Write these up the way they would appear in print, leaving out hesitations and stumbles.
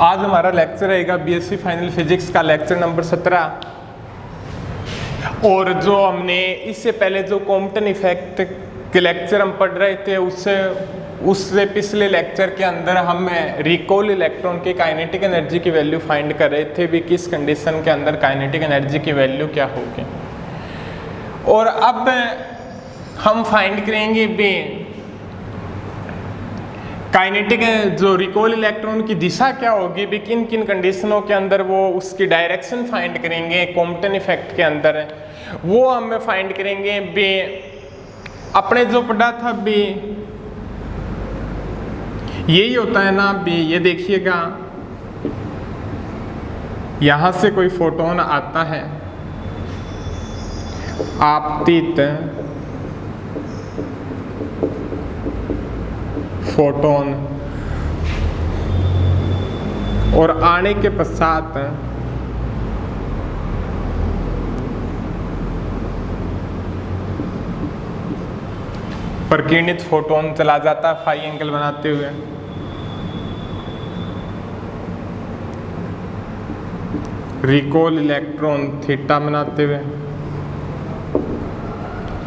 आज हमारा लेक्चर रहेगा बीएससी फाइनल फिजिक्स का लेक्चर नंबर 17। और जो हमने इससे पहले जो कॉम्पटन इफेक्ट के लेक्चर हम पढ़ रहे थे उससे पिछले लेक्चर के अंदर हम रिकॉल इलेक्ट्रॉन की काइनेटिक एनर्जी की वैल्यू फाइंड कर रहे थे भी किस कंडीशन के अंदर काइनेटिक एनर्जी की वैल्यू क्या होगी। और अब हम फाइंड करेंगे भी काइनेटिक जो रिकॉल इलेक्ट्रॉन की दिशा क्या होगी भी किन किन कंडीशनों के अंदर वो उसकी डायरेक्शन फाइंड करेंगे कॉम्पटन इफेक्ट के अंदर वो हम फाइंड करेंगे भी अपने जो पढ़ा था भी यही होता है ना भी ये देखिएगा यहां से कोई फोटोन आता है आपतित फोटोन और आने के पश्चात प्रकीर्णित फोटोन चला जाता है फाई एंगल बनाते हुए। रिकॉल इलेक्ट्रॉन थीटा बनाते हुए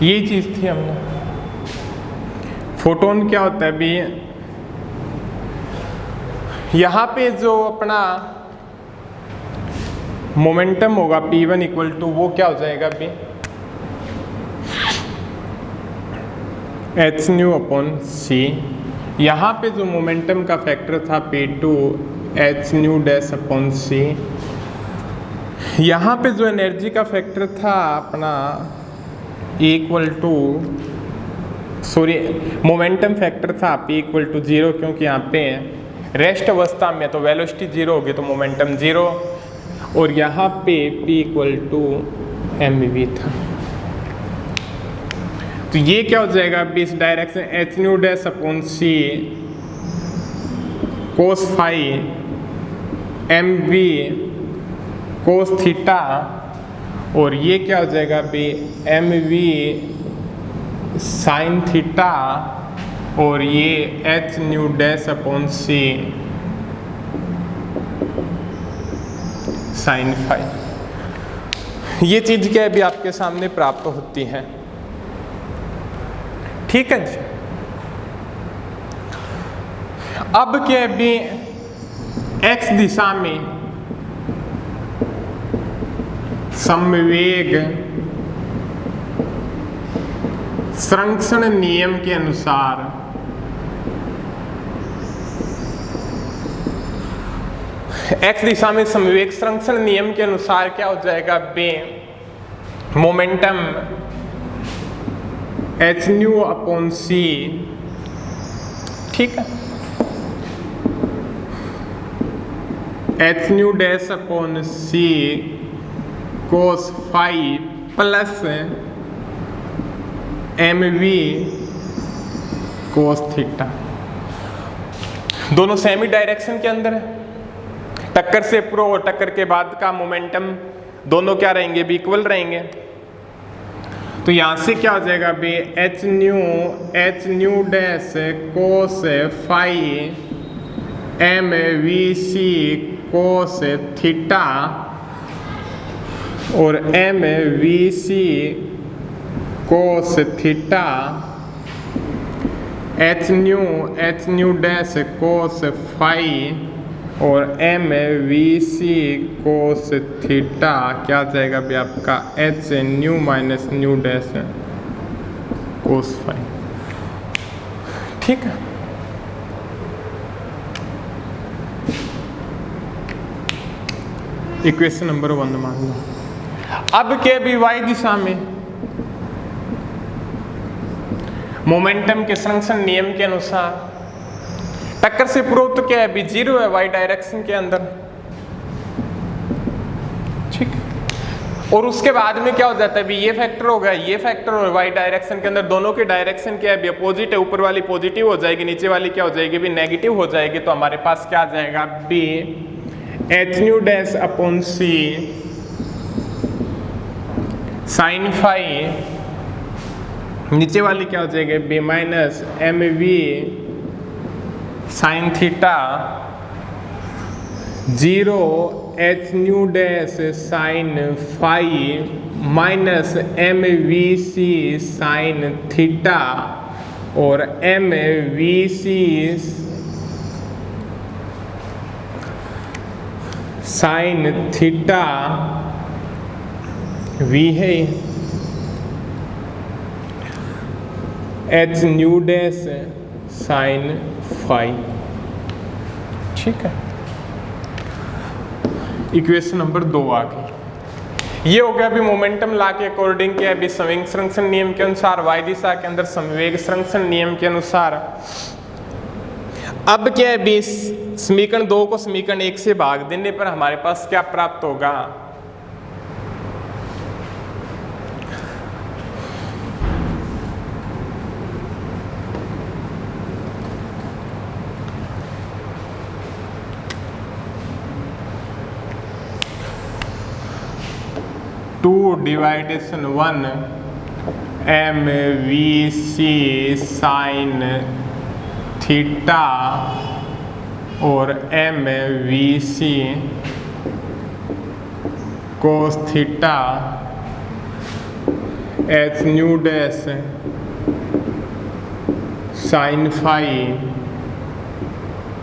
यही चीज थी हमने। फोटोन क्या होता है भी यहां पे जो अपना मोमेंटम होगा P1 इक्वल टू वो क्या हो जाएगा भी h न्यू अपॉन c। यहाँ पे जो मोमेंटम का फैक्टर था P2 h nu dash upon c। यहाँ पे जो एनर्जी का फैक्टर था अपना इक्वल टू मोमेंटम फैक्टर था P इक्वल टू 0 क्योंकि यहाँ पे रेस्ट अवस्था में तो वेलोसिटी 0 होगी तो मोमेंटम 0 और यहाँ पे P इक्वल टू mv था। तो ये क्या हो जाएगा अभी इस direction h nu dash upon c cos phi mv cos theta और ये क्या हो जाएगा अभी mv साइन थीटा और ये h nu dash upon c sine phi. ये चीज क्या है भी आपके सामने प्राप्त होती है। ठीक है जी। अब क्या है भी x दिशा में समवेग संरक्षण नियम के अनुसार x दिशा में समवेग संरक्षण नियम के अनुसार क्या हो जाएगा बे momentum h nu upon c। ठीक है h nu dash upon c cos phi plus mv cos theta. दोनों सेमी डायरेक्शन के अंदर है। टक्कर से प्रो और टक्कर के बाद का मोमेंटम दोनों क्या रहेंगे भी इक्वल रहेंगे। तो यहां से क्या हो जाएगा भी h nu dash cos phi mvc cos theta और mvc cos theta h nu dash cos phi और mvc कोस थीटा क्या जाएगा भी आपका h nu minus nu dash cos phi. ठीक है इक्वेशन नंबर 1 मान लो। अब क्या भी y दिशा में मोमेंटम के संरक्षण नियम के अनुसार टक्कर से पूर्व तो क्या है भी 0 है y डायरेक्शन के अंदर। ठीक और उसके बाद में क्या हो जाता है भी ये फैक्टर होगा ये फैक्टर और y डायरेक्शन के अंदर दोनों के डायरेक्शन क्या है भी अपोजिट है। ऊपर वाली पॉजिटिव हो जाएगी नीचे वाली क्या हो जाएगी भी नेगेटिव हो जाएगी। तो हमारे पास क्या आ जाएगा बी h nu dash upon c sine phi नीचे वाली क्या हो जाएगी बी minus M V sine theta 0 H nu dash sine phi minus M V C sine theta और M V C sine theta वी है H nu dash sine phi. ठीक है, इक्वेशन नंबर 2 आ गई। ये हो गया अभी मोमेंटम लॉ के अकॉर्डिंग के अभी संवेग संरक्षण नियम के अनुसार y दिशा के अंदर संवेग संरक्षण नियम के अनुसार। अब क्या है, अभी समीकरण 2 को समीकरण 1 से भाग देने पर हमारे पास क्या प्राप्त होगा, to division 1 M V C sine theta और M V C cos theta H nu dash sine phi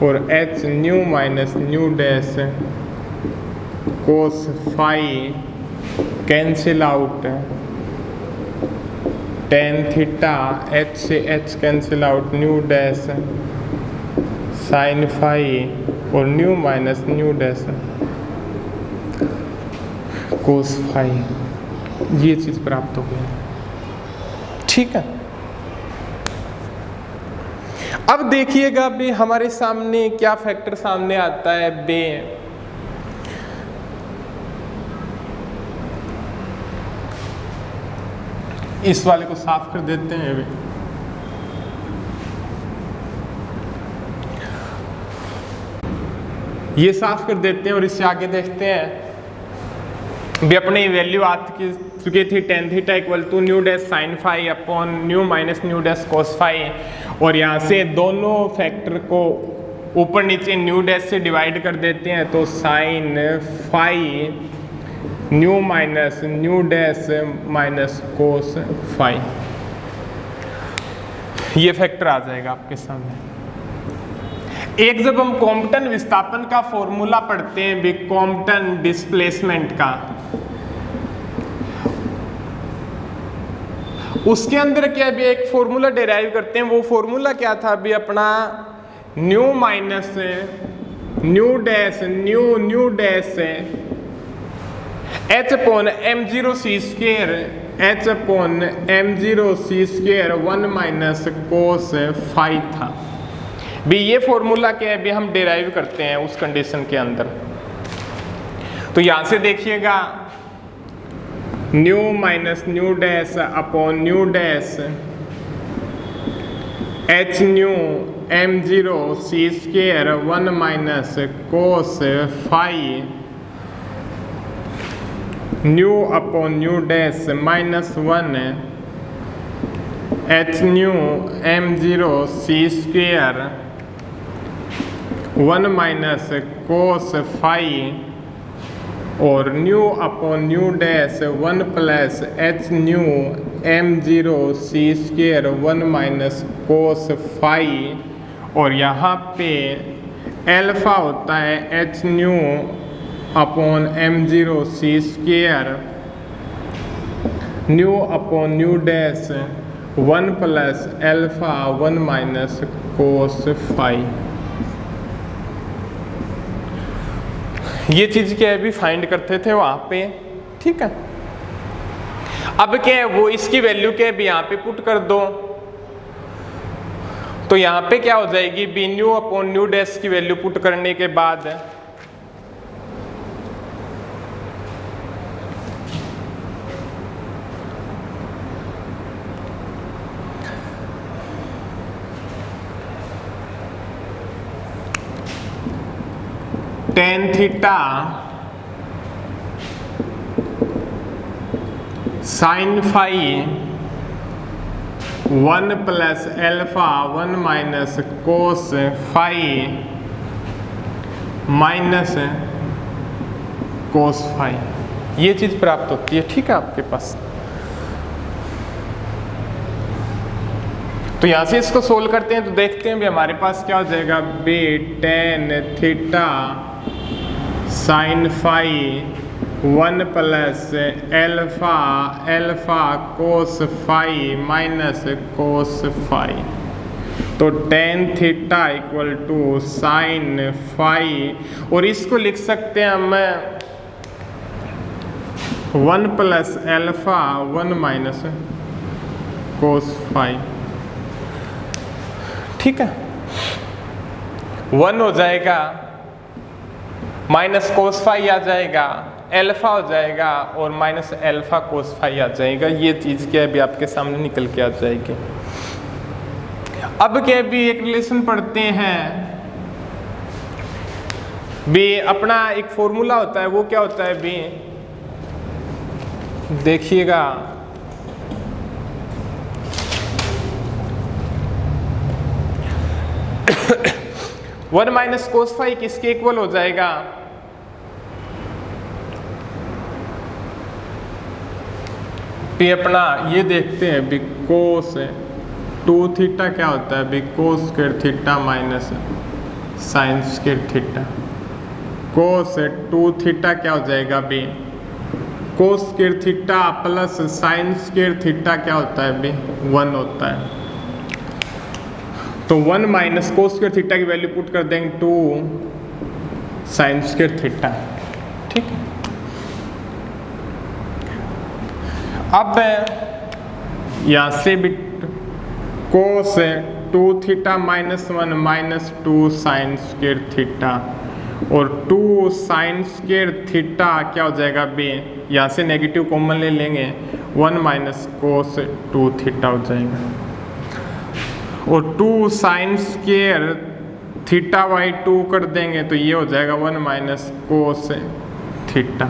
और H nu minus nu dash cos phi cancel out, tan theta H से H cancel out, nu dash sine phi और nu minus nu dash cos phi, ये चीज प्राप्त हो गई। ठीक है, अब देखिएगा भी हमारे सामने क्या फैक्टर सामने आता है बे, इस वाले को साफ कर देते हैं अभी। ये साफ कर देते हैं और इससे आगे देखते हैं भी अपनी वैल्यू आ चुकी थी tan theta equal to nu dash sine phi upon nu minus nu dash cos phi, और यहाँ से दोनों फैक्टर को ऊपर नीचे न्यू डैश से डिवाइड कर देते हैं तो sine phi nu minus nu dash minus cos phi, ये फैक्टर आ जाएगा आपके सामने। एक जब हम कॉम्पटन विस्थापन का फॉर्मूला पढ़ते हैं भी कॉम्पटन डिस्प्लेसमेंट का, उसके अंदर क्या भी एक फॉर्मूला डिराइव करते हैं, वो फॉर्मूला क्या था अभी अपना nu minus nu dash nu dash H upon M zero C square H upon M zero C square 1 minus cos phi था भी। ये फॉर्मूला क्या है भी हम डिराइव करते हैं उस कंडीशन के अंदर। तो यहां से देखिएगा nu minus nu dash upon nu dash H nu M zero C square 1 minus cos phi nu upon nu dash minus 1 H nu M zero C square 1 minus cos phi और nu upon nu dash 1 plus H nu M zero C square 1 minus cos phi, और यहाँ पे alpha होता है H nu upon M zero C square nu upon nu dash 1 plus alpha 1 minus cos phi. ये चीज क्या है भी फाइंड करते थे वहां पे। ठीक है, अब क्या है वो इसकी वैल्यू क्या है भी यहाँ पे पुट कर दो, तो यहाँ पे क्या हो जाएगी B nu upon nu dash की वैल्यू पुट करने के बाद tan theta sine phi 1 plus alpha 1 minus cos phi minus cos phi, ये चीज प्राप्त होती है। ठीक है आपके पास। तो यहां से इसको सोल्व करते हैं तो देखते हैं भी हमारे पास क्या हो जाएगा, B tan theta sine phi 1 plus alpha alpha cos phi minus cos phi. तो tan theta equal to sine phi, और इसको लिख सकते हैं हम 1 plus alpha 1 minus cos phi. ठीक है, 1 हो जाएगा, माइनस कोस फाई आ जाएगा, एल्फा हो जाएगा और माइनस एल्फा कोस फाई आ जाएगा। ये चीज क्या है भी आपके सामने निकल के आ जाएगी। अब क्या भी एक रिलेशन पढ़ते हैं भी, अपना एक फॉर्मूला होता है, वो क्या होता है भी, देखिएगा 1 माइनस कोस फाई किसके इक्वल हो जाएगा, भी अपना ये देखते हैं भी कोस 2 थीटा क्या होता है भी, cos square theta minus sine square theta. Cos 2 theta क्या हो जाएगा भी, cos square theta plus sine square theta क्या होता है भी, 1 होता है। तो 1 माइनस कोस स्क्वायर थीटा की वैल्यू पुट कर देंगे 2 साइन स्क्वायर थीटा। ठीक है, अब यहां से भी कोस 2 theta minus 1 minus 2 sine square theta, और 2 साइन स्क्वायर थीटा क्या हो जाएगा बी, यहाँ से नेगेटिव कॉमन ले लेंगे, 1 माइनस कोस 2 थीटा हो जाएगा, और 2 साइन स्क्वायर थीटा बाई 2 कर देंगे तो ये हो जाएगा 1 माइनस कोस थीटा।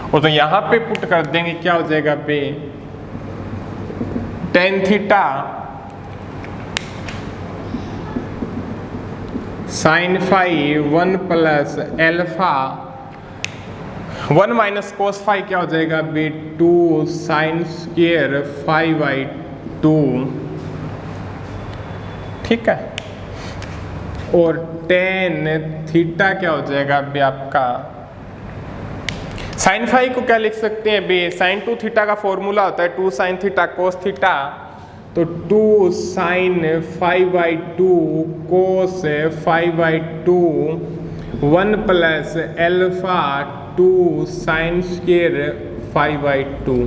और तो यहाँ पे पुट कर देंगे क्या हो जाएगा B, tan theta sine phi 1 plus alpha 1 minus cos phi क्या हो जाएगा B, 2 sine square phi by 2। ठीक है, और टेन थीटा क्या हो जाएगा बी आपका, साइन फाई को क्या लिख सकते हैं बी, साइन 2 थीटा का फॉर्मूला होता है 2 साइन थीटा कोस थीटा, तो 2 sine 5 by 2 cos 5 by 2 1 plus alpha 2 sine square 5 by 2।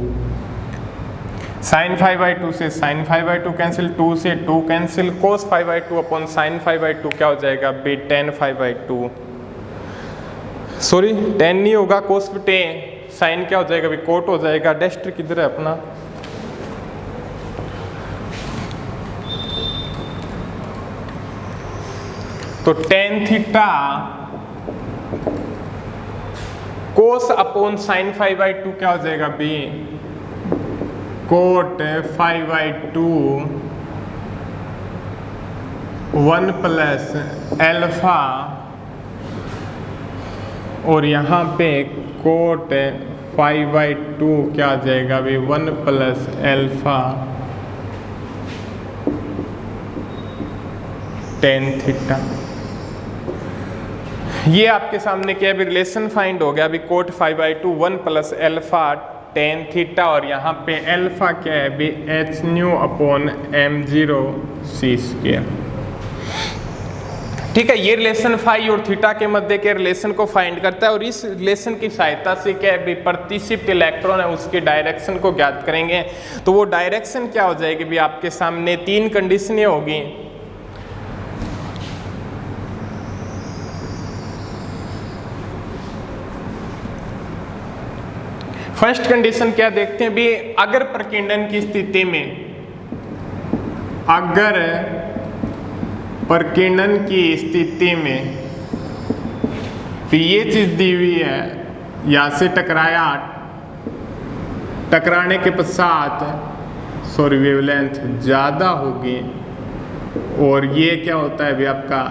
Sine 5 by 2 से साइन 5 बाई 2 कैंसिल, 2 से 2 cancel, cos 5 by 2 upon sine 5 by 2 क्या हो जाएगा बी, टेन 5 बाई 2, सॉरी 10 नहीं होगा, कोस पे साइन क्या हो जाएगा भी, कोट हो जाएगा। डेस्टर किधर है अपना, तो tan theta cos upon sine 5 by 2 क्या हो जाएगा बी, कोट 5 बाई 2 1 प्लस एल्फा, और यहाँ पे कोट 5 बाई 2 क्या आ जाएगा भी, 1 प्लस एल्फा टेन थीटा। ये आपके सामने क्या है, रिलेशन फाइंड हो गया अभी, cot 5 by 2 1 plus alpha tan theta, और यहाँ पे एल्फा क्या है अभी, h nu upon m0 c square. ठीक है, ये रिलेशन फाई और थीटा के मध्य के रिलेशन को फाइंड करता है, और इस रिलेशन की सहायता से क्या है, प्रतिशिफ्ट इलेक्ट्रॉन है उसके डायरेक्शन को ज्ञात करेंगे। तो वो डायरेक्शन क्या हो जाएगी भी, आपके सामने 3 कंडीशनें होगी। फर्स्ट कंडीशन क्या देखते हैं भी, अगर प्रकीर्णन की स्थिति में, अगर प्रकीर्णन की स्थिति में तो ये चीज दी हुई है, यहाँ से टकराया, टकराने के पश्चात वेवलेंथ ज़्यादा होगी, और ये क्या होता है भी आपका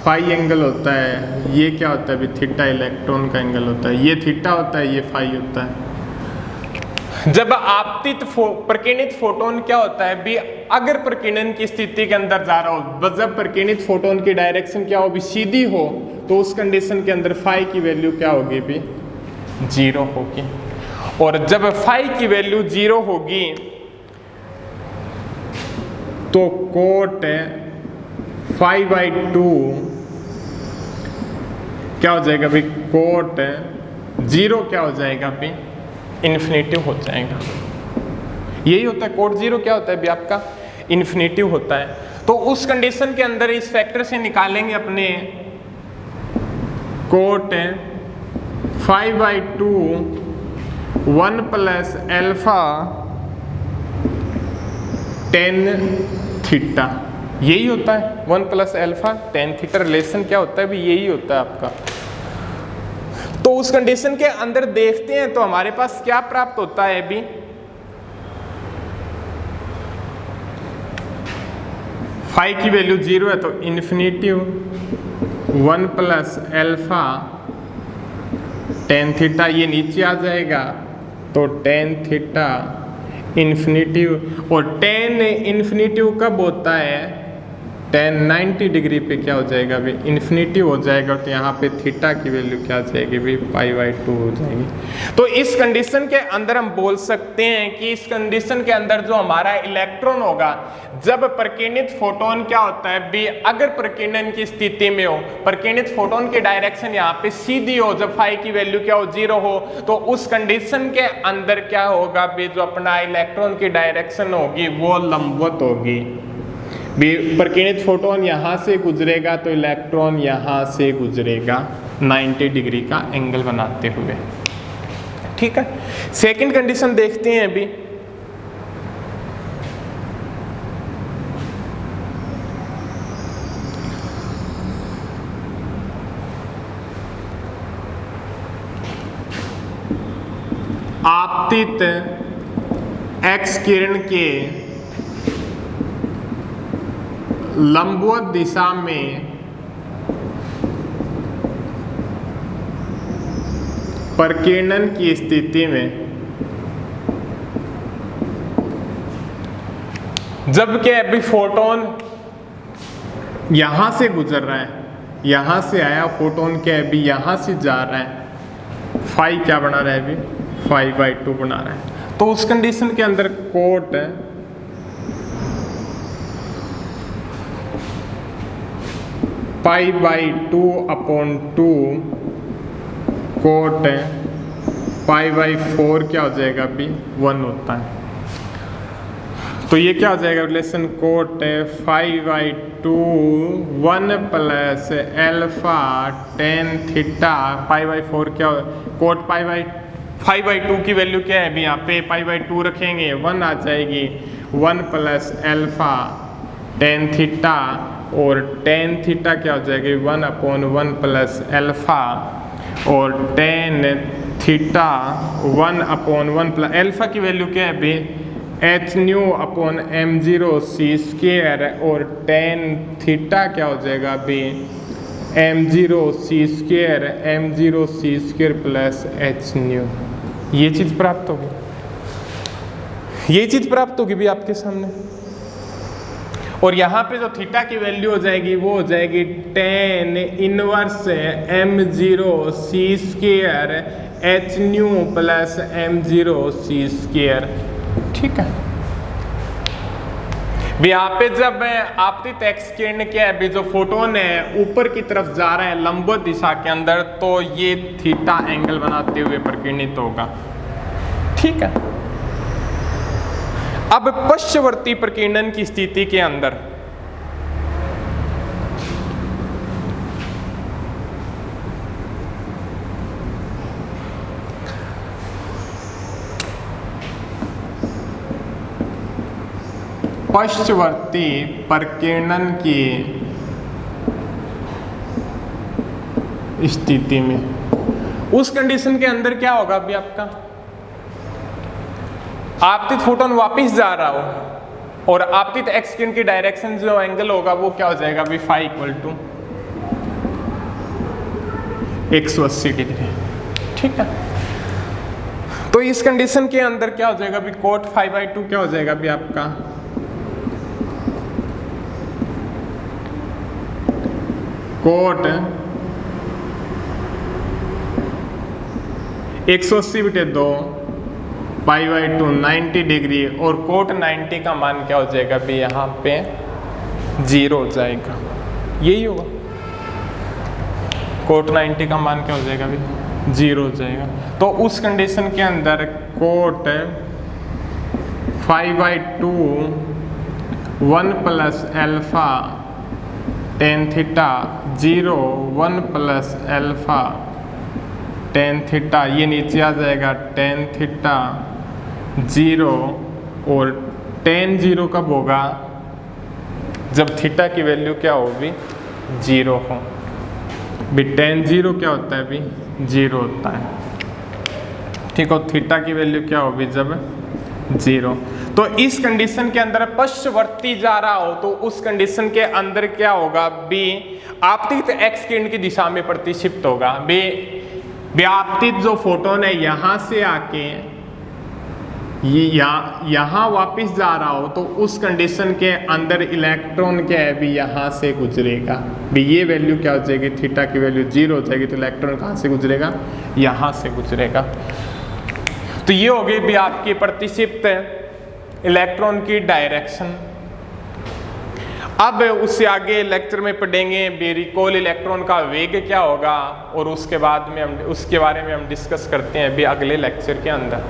फाई एंगल होता है, ये क्या होता है अभी थीटा इलेक्ट्रॉन का एंगल होता है, ये थीटा होता है, ये फाई होता है। जब आपतित प्रकीर्णित फोटोन क्या होता है भी, अगर प्रकीर्णन की स्थिति के अंदर जा रहा हो, जब प्रकीर्णित फोटोन की डायरेक्शन क्या हो भी सीधी हो, तो उस कंडीशन के अंदर फाई की वैल्यू क्या होगी भी 0 होगी। और जब फाई की वैल्यू 0 होगी तो कोट फाई बाई 2 क्या हो जाएगा भाई, कोट 0 क्या हो जाएगा भाई, इन्फिनिटिव हो जाएगा। यही होता है कोट 0 क्या होता है भी आपका इन्फिनिटिव होता है। तो उस कंडीशन के अंदर इस फैक्टर से निकालेंगे अपने cot 5 by 2 1 plus alpha tan theta, यही होता है 1 plus alpha tan theta. Relation क्या होता है भी, यही होता है आपका। तो उस कंडीशन के अंदर देखते हैं तो हमारे पास क्या प्राप्त होता है अभी, फाई की वैल्यू 0 है तो infinitive 1 plus alpha tan theta, ये नीचे आ जाएगा तो टेन थीटा इन्फिनिटिव। और टेन इन्फिनिटिव कब होता है, टेन 90 डिग्री पे क्या हो जाएगा भी इन्फिनिटिव हो जाएगा। तो यहाँ पे थीटा की वैल्यू क्या आ जाएगी भी पाई बाई 2 हो जाएगी। तो इस कंडीशन के अंदर हम बोल सकते हैं कि इस कंडीशन के अंदर जो हमारा इलेक्ट्रॉन होगा, जब प्रकीर्णित फोटोन क्या होता है भी, अगर प्रकीर्णन की स्थिति में हो, प्रकीर्णित फोटोन की डायरेक्शन यहाँ पे सीधी हो, जब फाई की वैल्यू क्या हो 0 हो, तो उस कंडीशन के अंदर क्या होगा भी, जो अपना इलेक्ट्रॉन की डायरेक्शन होगी वो लंबवत होगी। प्रकीर्णित फोटोन यहाँ से गुजरेगा तो इलेक्ट्रॉन यहाँ से गुजरेगा 90 डिग्री का एंगल बनाते हुए। ठीक है, सेकंड कंडीशन देखते हैं अभी। आपतित एक्स किरण के लंबवत दिशा में प्रकीर्णन की स्थिति में जबकि अभी फोटोन यहां से गुजर रहा है, यहां से आया फोटोन के अभी यहां से जा रहा है, फाई क्या बना रहा है अभी 5 बाई 2 बना रहा है। तो उस कंडीशन के अंदर coat pi by 2 upon 2 coat pi by 4 क्या हो जाएगा अभी 1 होता है। तो ये क्या हो जाएगा relation, cot 5 by 2 1 plus alpha tan theta pi by 4 क्या हो, कोट पाई बाई 5 बाई 2 की वैल्यू क्या है अभी, यहाँ पे पाई बाई 2 रखेंगे 1 आ जाएगी, 1 प्लस एल्फा टेन थीटा, और टेन थीटा क्या हो जाएगी 1 अपॉन 1 प्लस एल्फा, और tan theta 1 upon 1 plus alpha की वैल्यू क्या है अभी h nu upon m0 C square, और टेन थीटा क्या हो जाएगा अभी m0 C square, m0 C square plus H new. ये चीज़ प्राप्त होगी, ये चीज़ प्राप्त होगी भी आपके सामने। और यहाँ पे जो थीटा की वैल्यू हो जाएगी वो हो जाएगी tan inverse m0 C square H nu plus m0 C square. ठीक है, भी यहाँ पे जब आपतित एक्स किरण के अभी जो फोटोन है ऊपर की तरफ जा रहा है लंबवत दिशा के अंदर, तो ये थीटा एंगल बनाते हुए प्रकीर्णित होगा। ठीक है, अब पश्चवर्ती प्रकीर्णन की स्थिति के अंदर पश्चवर्ती प्रकीर्णन की स्थिति में उस कंडीशन के अंदर क्या होगा अभी आपका, आपतित फोटोन वापस जा रहा हो और आपतित एक्स किरण की डायरेक्शन जो एंगल होगा वो क्या हो जाएगा अभी फाई इक्वल टू 180 डिग्री। ठीक है, तो इस कंडीशन के अंदर क्या हो जाएगा अभी, कोट 5/2 क्या हो जाएगा अभी आपका, कोट 180/2 π/2 90 डिग्री, और कोट 90 का मान क्या हो जाएगा अभी यहाँ पे 0 हो जाएगा, यही होगा। कोट 90 का मान क्या हो जाएगा अभी 0 हो जाएगा। तो उस कंडीशन के अंदर cot 5/2 1 plus alpha tan theta 0 1 plus alpha tan theta, ये नीचे आ जाएगा टेन थीटा 0, और टेन 0 कब होगा, जब थीटा की वैल्यू क्या होगी 0 हो। भी टेन 0 क्या होता है अभी 0 होता है। ठीक हो, थीटा की वैल्यू क्या होगी जब 0। तो इस कंडीशन के अंदर पश्चवर्ती जा रहा हो तो उस कंडीशन के अंदर क्या होगा, बी आपतित एक्स किरण की दिशा में प्रतिक्षिप्त होगा। बी आपतित जो फोटोन है यहाँ से आके यहाँ वापस जा रहा हो तो उस कंडीशन के अंदर इलेक्ट्रॉन क्या है भी यहाँ से गुजरेगा। भी ये वैल्यू क्या हो जाएगी, थीटा की वैल्यू 0 हो जाएगी, तो इलेक्ट्रॉन कहाँ से गुजरेगा, यहाँ से गुजरेगा। तो ये हो गई भी आपकी प्रतिक्षिप्त इलेक्ट्रॉन की डायरेक्शन। अब उससे आगे लेक्चर में पढ़ेंगे भी रिकॉल इलेक्ट्रॉन का वेग क्या होगा, और उसके बाद में हम उसके बारे में हम डिस्कस करते हैं भी अगले लेक्चर के अंदर।